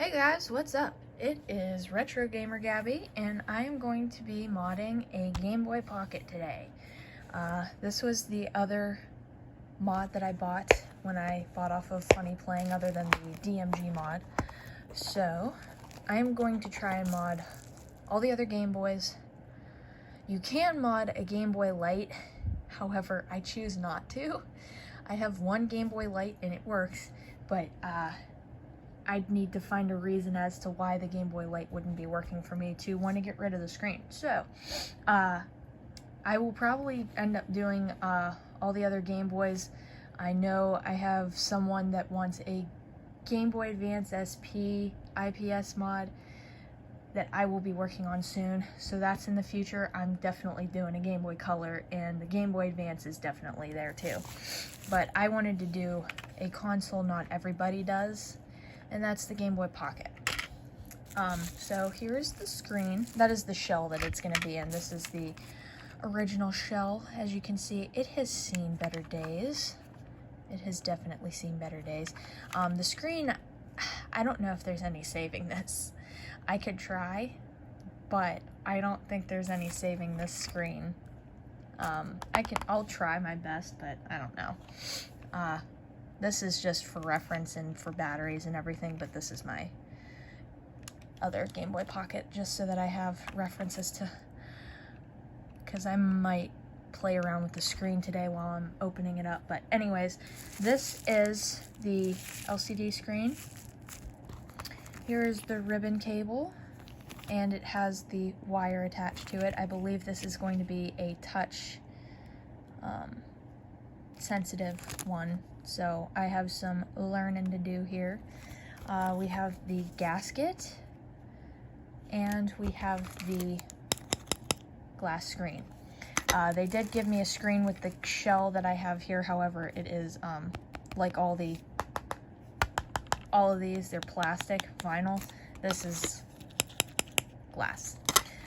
Hey guys, what's up? It is Retro Gamer Gabby, and I am going to be modding a Game Boy Pocket today. This was the other mod that I bought when I bought off of FunnyPlaying, other than the DMG mod. So, I am going to try and mod all the other Game Boys. You can mod a Game Boy Light, however, I choose not to. I have one Game Boy Light and it works, but I'd need to find a reason as to why the Game Boy Light wouldn't be working for me to want to get rid of the screen. So, I will probably end up doing all the other Game Boys. I know I have someone that wants a Game Boy Advance SP IPS mod that I will be working on soon. So that's in the future. I'm definitely doing a Game Boy Color, and the Game Boy Advance is definitely there too. But I wanted to do a console not everybody does, and that's the Game Boy Pocket. So here's the screen. That is the shell that it's going to be in. This is the original shell. As you can see, it has seen better days. It has definitely seen better days. The screen, I don't know if there's any saving this. I could try, but I don't think there's any saving this screen. I'll try my best, but I don't know. This is just for reference and for batteries and everything, but this is my other Game Boy Pocket, just so that I have references to, because I might play around with the screen today while I'm opening it up. But anyways, this is the LCD screen. Here's the ribbon cable, and it has the wire attached to it. I believe this is going to be a touch sensitive one, so I have some learning to do here. We have the gasket, and we have the glass screen. They did give me a screen with the shell that I have here. However, it is like all of these, they're plastic, vinyl. This is glass.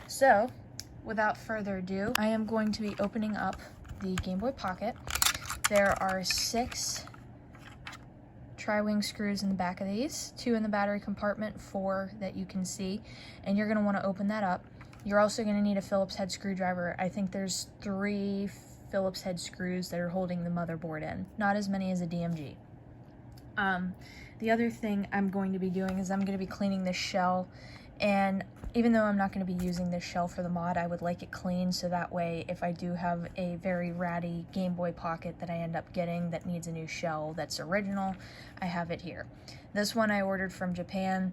So, without further ado, I am going to be opening up the Game Boy Pocket. There are 6 tri-wing screws in the back of these, 2 in the battery compartment, 4 that you can see, and you're going to want to open that up. You're also going to need a Phillips head screwdriver. I think there's 3 Phillips head screws that are holding the motherboard in, not as many as a DMG. The other thing I'm going to be doing is I'm going to be cleaning this shell, and even though I'm not going to be using this shell for the mod, I would like it clean, so that way if I do have a very ratty Game Boy Pocket that I end up getting that needs a new shell that's original, I have it here. This one I ordered from Japan,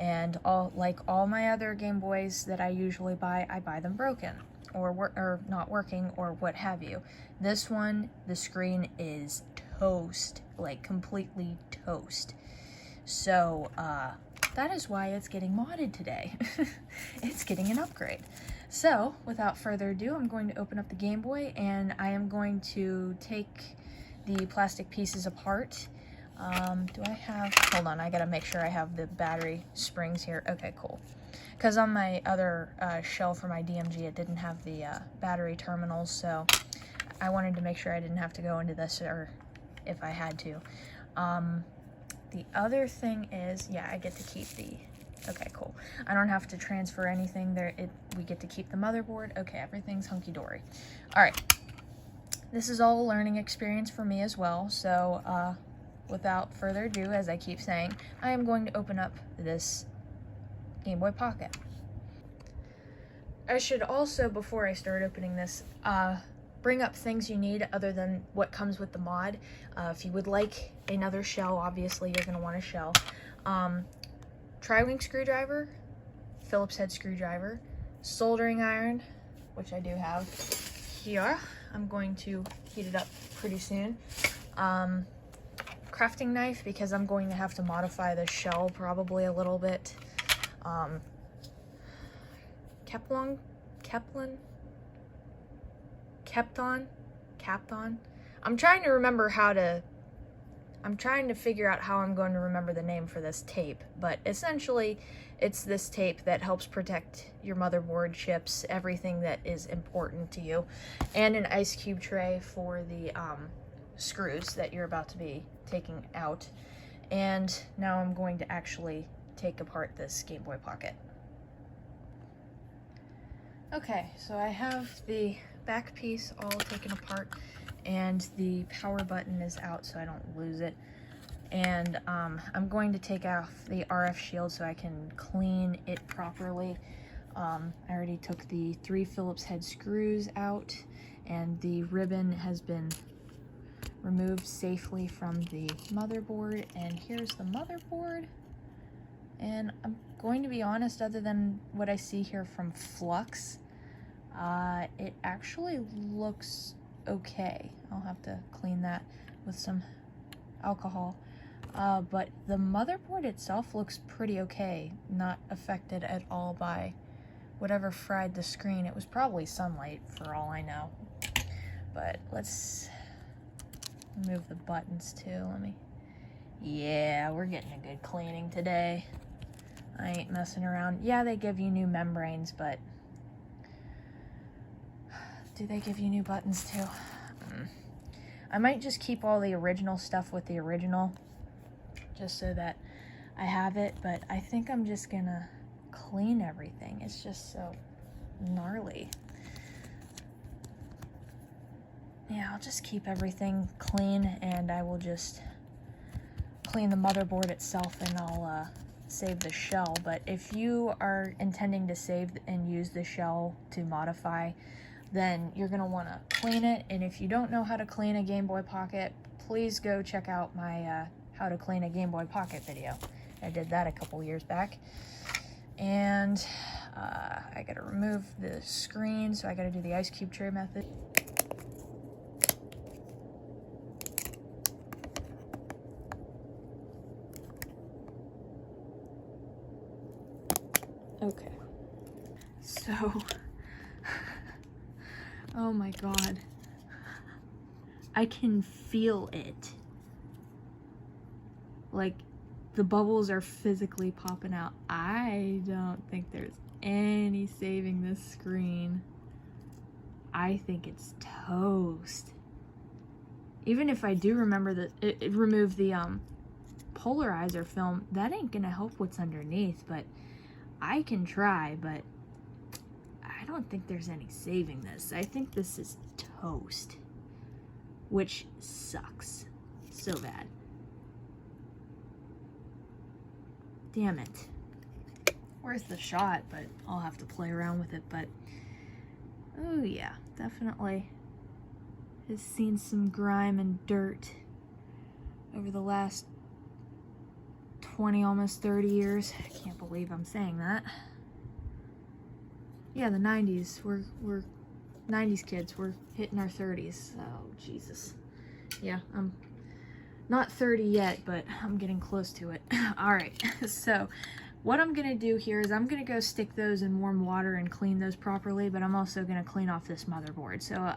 and like all my other Game Boys that I usually buy, I buy them broken or not working or what have you. This one, the screen is toast, like completely toast. So that is why it's getting modded today. It's getting an upgrade. So without further ado, I'm going to open up the Game Boy, and I am going to take the plastic pieces apart. Do I have, hold on, I gotta make sure I have the battery springs here. Okay, cool. Because on my other shell for my DMG, it didn't have the battery terminals, so I wanted to make sure I didn't have to go into this, or if I had to. The other thing is, yeah, I get to keep the, okay, cool. I don't have to transfer anything there. We get to keep the motherboard. Okay, everything's hunky-dory. All right, this is all a learning experience for me as well. So without further ado, as I keep saying, I am going to open up this Game Boy Pocket. I should also, before I start opening this, bring up things you need other than what comes with the mod. If you would like another shell, obviously you're going to want a shell. Tri-wing screwdriver, Phillips head screwdriver, soldering iron, which I do have here. I'm going to heat it up pretty soon. Crafting knife, because I'm going to have to modify the shell probably a little bit. Kapton. I'm trying to figure out how I'm going to remember the name for this tape, but essentially it's this tape that helps protect your motherboard, chips, everything that is important to you, and an ice cube tray for the screws that you're about to be taking out. And now I'm going to actually take apart this Game Boy Pocket. Okay, so I have the back piece all taken apart, and the power button is out so I don't lose it. And I'm going to take off the RF shield so I can clean it properly. I already took the 3 Phillips head screws out, and the ribbon has been removed safely from the motherboard. And here's the motherboard. And I'm going to be honest, other than what I see here from Flux, it actually looks okay. I'll have to clean that with some alcohol. But the motherboard itself looks pretty okay, not affected at all by whatever fried the screen. It was probably sunlight for all I know. But let's move the buttons too. Yeah, we're getting a good cleaning today. I ain't messing around. Yeah, they give you new membranes, but do they give you new buttons too? I might just keep all the original stuff with the original, just so that I have it, but I think I'm just gonna clean everything. It's just so gnarly. Yeah, I'll just keep everything clean, and I will just clean the motherboard itself, and I'll save the shell. But if you are intending to save and use the shell to modify, then you're going to want to clean it. And if you don't know how to clean a Game Boy Pocket, please go check out my how to clean a Game Boy Pocket video. I did that a couple years back. And I got to remove the screen, so I got to do the ice cube tray method. Okay, so, oh my god, I can feel it. Like, the bubbles are physically popping out. I don't think there's any saving this screen. I think it's toast. Even if I do remember that it removed the polarizer film, that ain't gonna help what's underneath, but I can try, but I don't think there's any saving this. I think this is toast, which sucks so bad. Damn it. Worth the shot, but I'll have to play around with it. But oh yeah, definitely has seen some grime and dirt over the last 20, almost 30 years. I can't believe I'm saying that. Yeah, the 90s. We're 90s kids. We're hitting our 30s. Oh, Jesus. Yeah, I'm not 30 yet, but I'm getting close to it. Alright, so what I'm going to do here is I'm going to go stick those in warm water and clean those properly, but I'm also going to clean off this motherboard. So,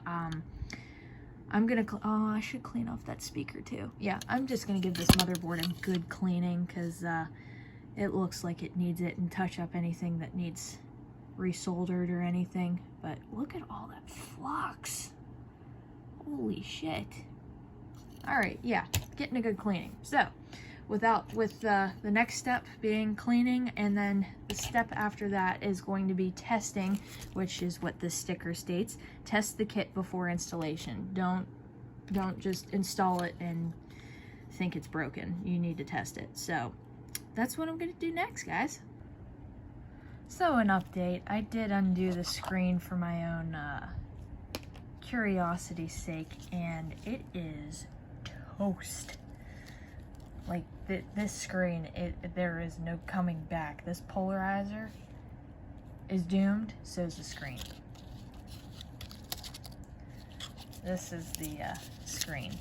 I'm gonna, oh, I should clean off that speaker too. Yeah, I'm just gonna give this motherboard a good cleaning, because it looks like it needs it, and touch up anything that needs resoldered or anything. But look at all that flux. Holy shit. Alright, yeah, getting a good cleaning. So, with the next step being cleaning, and then the step after that is going to be testing, which is what this sticker states. Test the kit before installation. Don't just install it and think it's broken. You need to test it. So that's what I'm going to do next, guys. So an update. I did undo the screen for my own curiosity's sake, and it is toast. Like, this screen, there is no coming back. This polarizer is doomed, so is the screen. This is the screen.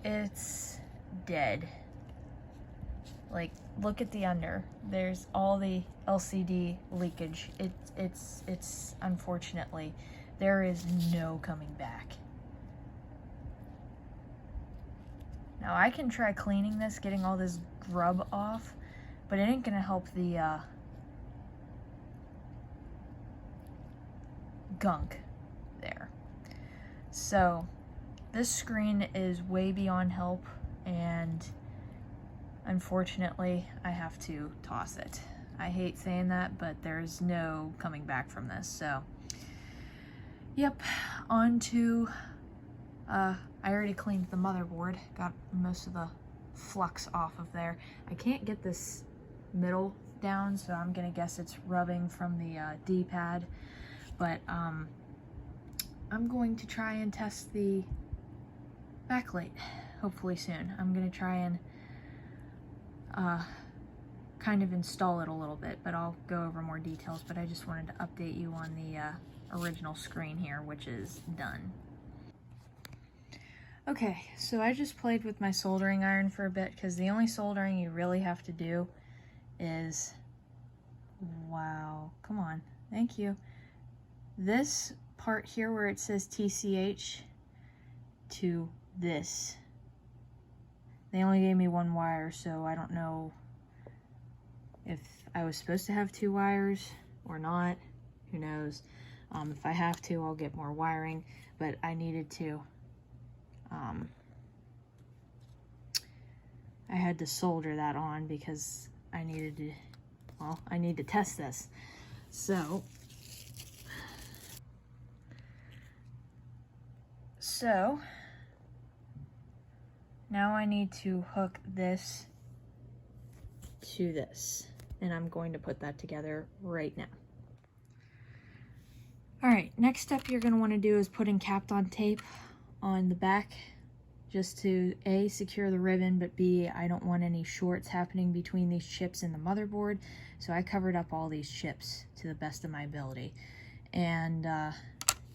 It's dead. Like, look at the under. There's all the LCD leakage. It's unfortunately, there is no coming back. Now, I can try cleaning this, getting all this grub off, but it ain't gonna help the gunk there. So, this screen is way beyond help, and unfortunately, I have to toss it. I hate saying that, but there's no coming back from this. So, yep, on to, I already cleaned the motherboard, got most of the flux off of there. I can't get this middle down, so I'm gonna guess it's rubbing from the D-pad, but I'm going to try and test the backlight hopefully soon. I'm gonna try and kind of install it a little bit, but I'll go over more details. But I just wanted to update you on the original screen here, which is done. Okay, so I just played with my soldering iron for a bit, because the only soldering you really have to do is, wow, come on, thank you, this part here where it says TCH to this. They only gave me one wire, so I don't know if I was supposed to have 2 wires or not. Who knows? If I have to, I'll get more wiring, but I needed to. I had to solder that on because I needed to, well, I need to test this. So now I need to hook this to this, and I'm going to put that together right now. All right, next step you're going to want to do is put in Kapton tape on the back, just to A, secure the ribbon, but B, I don't want any shorts happening between these chips and the motherboard, so I covered up all these chips to the best of my ability. And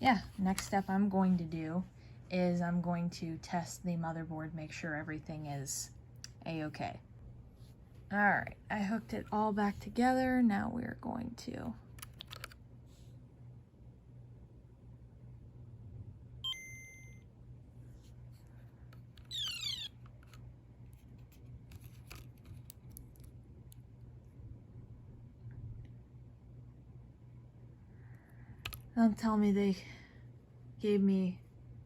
yeah, next step I'm going to do is I'm going to test the motherboard, make sure everything is a-okay. All right, I hooked it all back together. Now we're going to don't tell me they gave me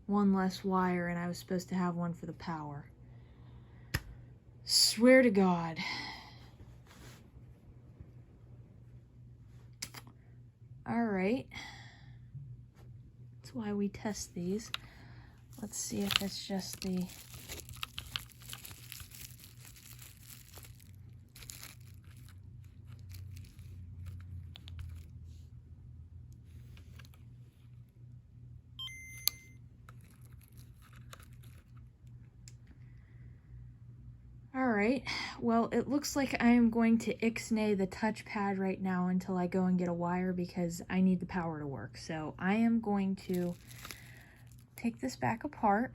one less wire and I was supposed to have one for the power. Swear to God. All right. That's why we test these. Let's see if it's just the... Alright, well, it looks like I am going to ixnay the touchpad right now until I go and get a wire, because I need the power to work. So I am going to take this back apart.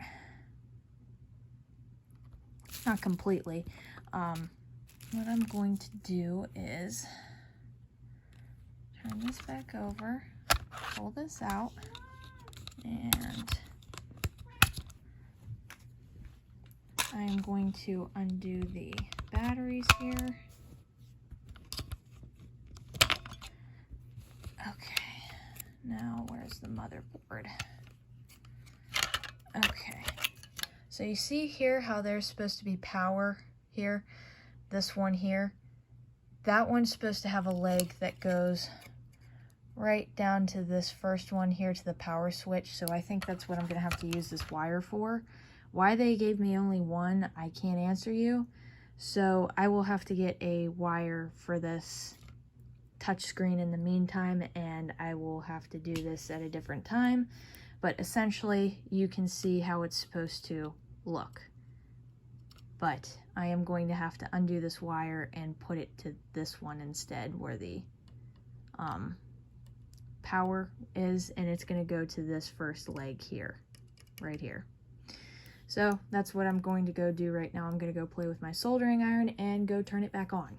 Not completely. What I'm going to do is turn this back over, pull this out, and I am going to undo the batteries here. Okay, now where's the motherboard? Okay, so you see here how there's supposed to be power here, this one here. That one's supposed to have a leg that goes right down to this first one here to the power switch, so I think that's what I'm gonna have to use this wire for. Why they gave me only one, I can't answer you. So I will have to get a wire for this touchscreen in the meantime, and I will have to do this at a different time. But essentially, you can see how it's supposed to look. But I am going to have to undo this wire and put it to this one instead, where the power is, and it's going to go to this first leg here, right here. So that's what I'm going to go do right now. I'm going to go play with my soldering iron and go turn it back on.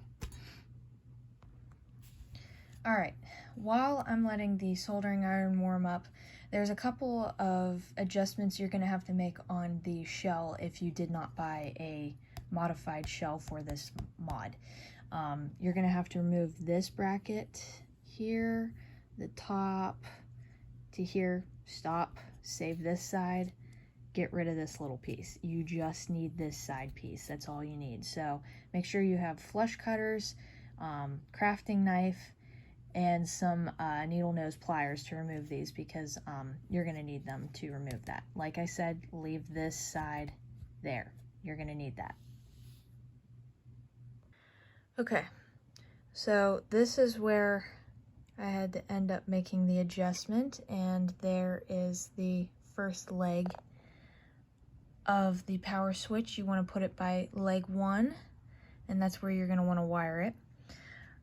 All right, while I'm letting the soldering iron warm up, there's a couple of adjustments you're going to have to make on the shell if you did not buy a modified shell for this mod. You're going to have to remove this bracket here, the top to here, stop, save this side, get rid of this little piece. You just need this side piece. That's all you need. So make sure you have flush cutters, crafting knife, and some needle nose pliers to remove these, because you're going to need them to remove that. Like I said, leave this side there. You're going to need that. Okay, so this is where I had to end up making the adjustment, and there is the first leg of the power switch. You want to put it by leg 1, and that's where you're going to want to wire it.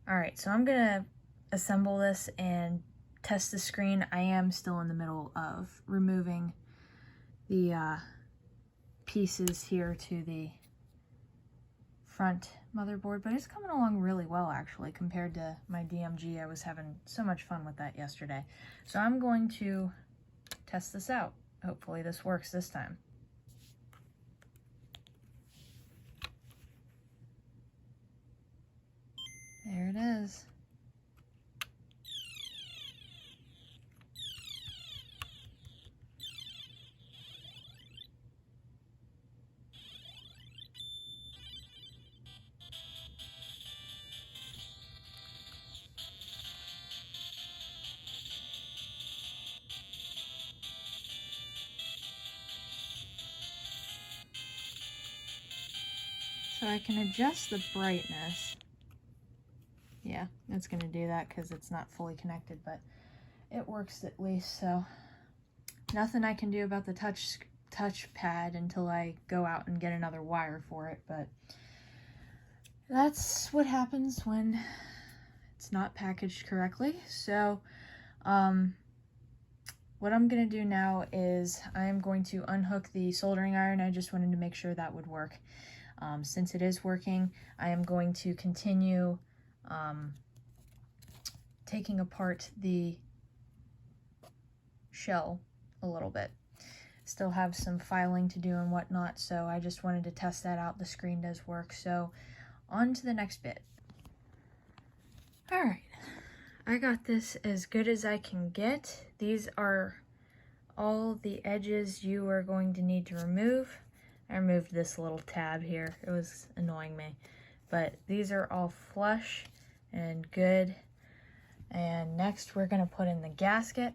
Alright, so I'm going to assemble this and test the screen. I am still in the middle of removing the pieces here to the front motherboard, but it's coming along really well actually compared to my DMG. I was having so much fun with that yesterday. So I'm going to test this out. Hopefully this works this time. There it is. So I can adjust the brightness. Yeah, it's going to do that because it's not fully connected, but it works at least. So nothing I can do about the touchpad until I go out and get another wire for it, but that's what happens when it's not packaged correctly. So what I'm going to do now is I'm going to unhook the soldering iron. I just wanted to make sure that would work. Since it is working, I am going to continue taking apart the shell a little bit. Still have some filing to do and whatnot, so I just wanted to test that out. The screen does work, so on to the next bit. Alright, I got this as good as I can get. These are all the edges you are going to need to remove. I removed this little tab here. It was annoying me. But these are all flush and good. And next we're going to put in the gasket.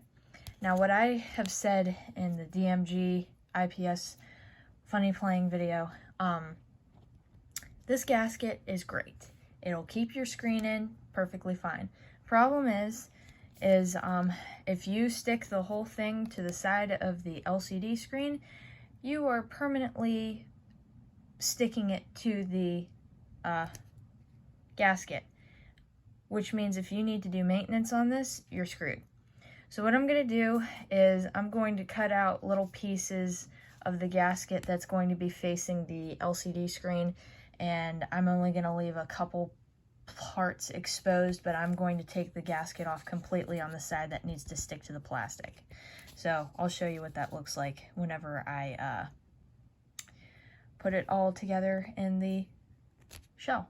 Now what I have said in the DMG IPS FunnyPlaying video, this gasket is great. It'll keep your screen in perfectly fine. Problem is if you stick the whole thing to the side of the LCD screen, you are permanently sticking it to the gasket, which means if you need to do maintenance on this, you're screwed. So what I'm going to do is I'm going to cut out little pieces of the gasket that's going to be facing the LCD screen, and I'm only going to leave a couple parts exposed, but I'm going to take the gasket off completely on the side that needs to stick to the plastic. So I'll show you what that looks like whenever I put it all together in the shell.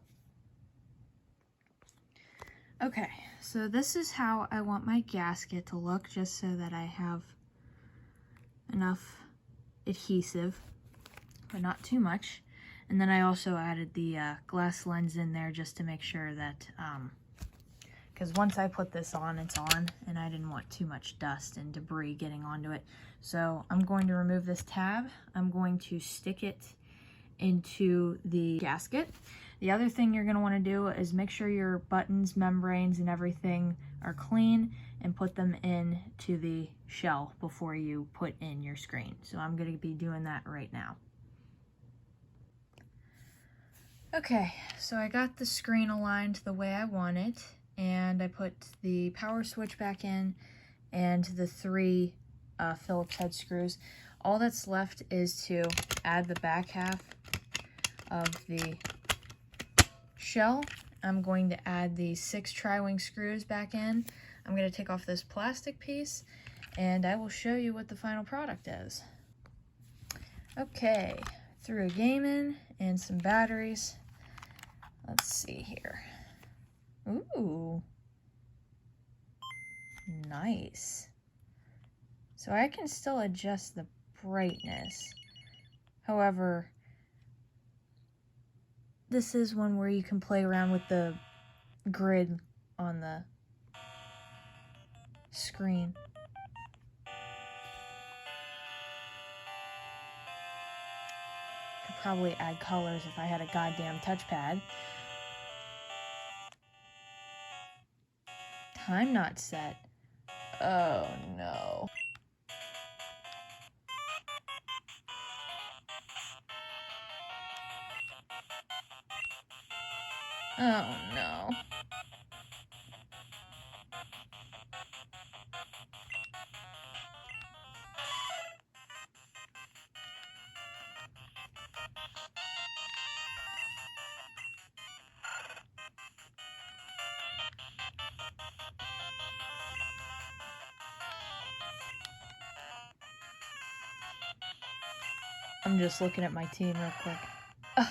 Okay, so this is how I want my gasket to look, just so that I have enough adhesive, but not too much. And then I also added the glass lens in there just to make sure that, because once I put this on, it's on, and I didn't want too much dust and debris getting onto it. So I'm going to remove this tab. I'm going to stick it into the gasket. The other thing you're going to want to do is make sure your buttons, membranes, and everything are clean, and put them into the shell before you put in your screen. So I'm going to be doing that right now. Okay, so I got the screen aligned the way I want it, and I put the power switch back in and the 3 Phillips head screws. All that's left is to add the back half of the shell. I'm going to add the 6 tri-wing screws back in. I'm going to take off this plastic piece, and I will show you what the final product is. Okay, threw a game in and some batteries. Let's see here. Ooh, nice. So I can still adjust the brightness. However, this is one where you can play around with the grid on the screen. Could probably add colors if I had a goddamn touchpad. Time not set. Oh no. Oh no. I'm just looking at my team real quick. Ugh.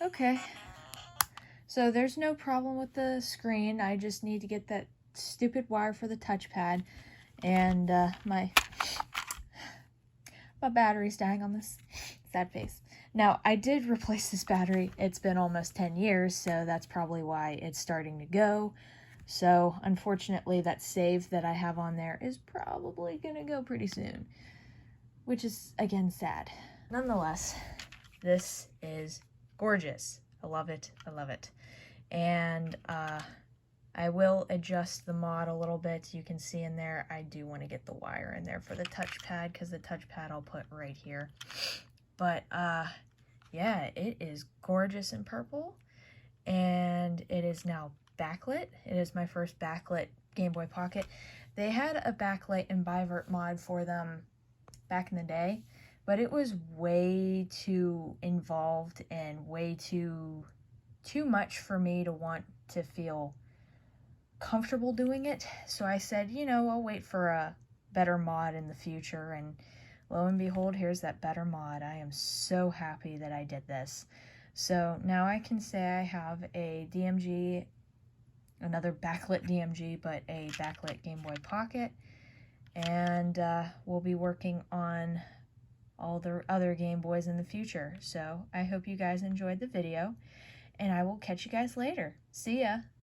Okay, so there's no problem with the screen. I just need to get that stupid wire for the touchpad, and my battery's dying on this. Sad face. Now, I did replace this battery. It's been almost 10 years, so that's probably why it's starting to go. So, unfortunately, that save that I have on there is probably gonna go pretty soon, which is, again, sad. Nonetheless, this is gorgeous. I love it. I love it. And I will adjust the mod a little bit. You can see in there, I do want to get the wire in there for the touchpad, because the touchpad I'll put right here. But yeah, it is gorgeous in purple, and it is now backlit. It is my first backlit Game Boy Pocket. They had a backlight and bivert mod for them back in the day, but it was way too involved and way too much for me to want to feel comfortable doing it. So I said, you know, I'll wait for a better mod in the future, and lo and behold, here's that better mod. I am so happy that I did this. So now I can say I have a DMG, another backlit DMG, but a backlit Game Boy Pocket, and we'll be working on all the other Game Boys in the future. So I hope you guys enjoyed the video, and I will catch you guys later. See ya!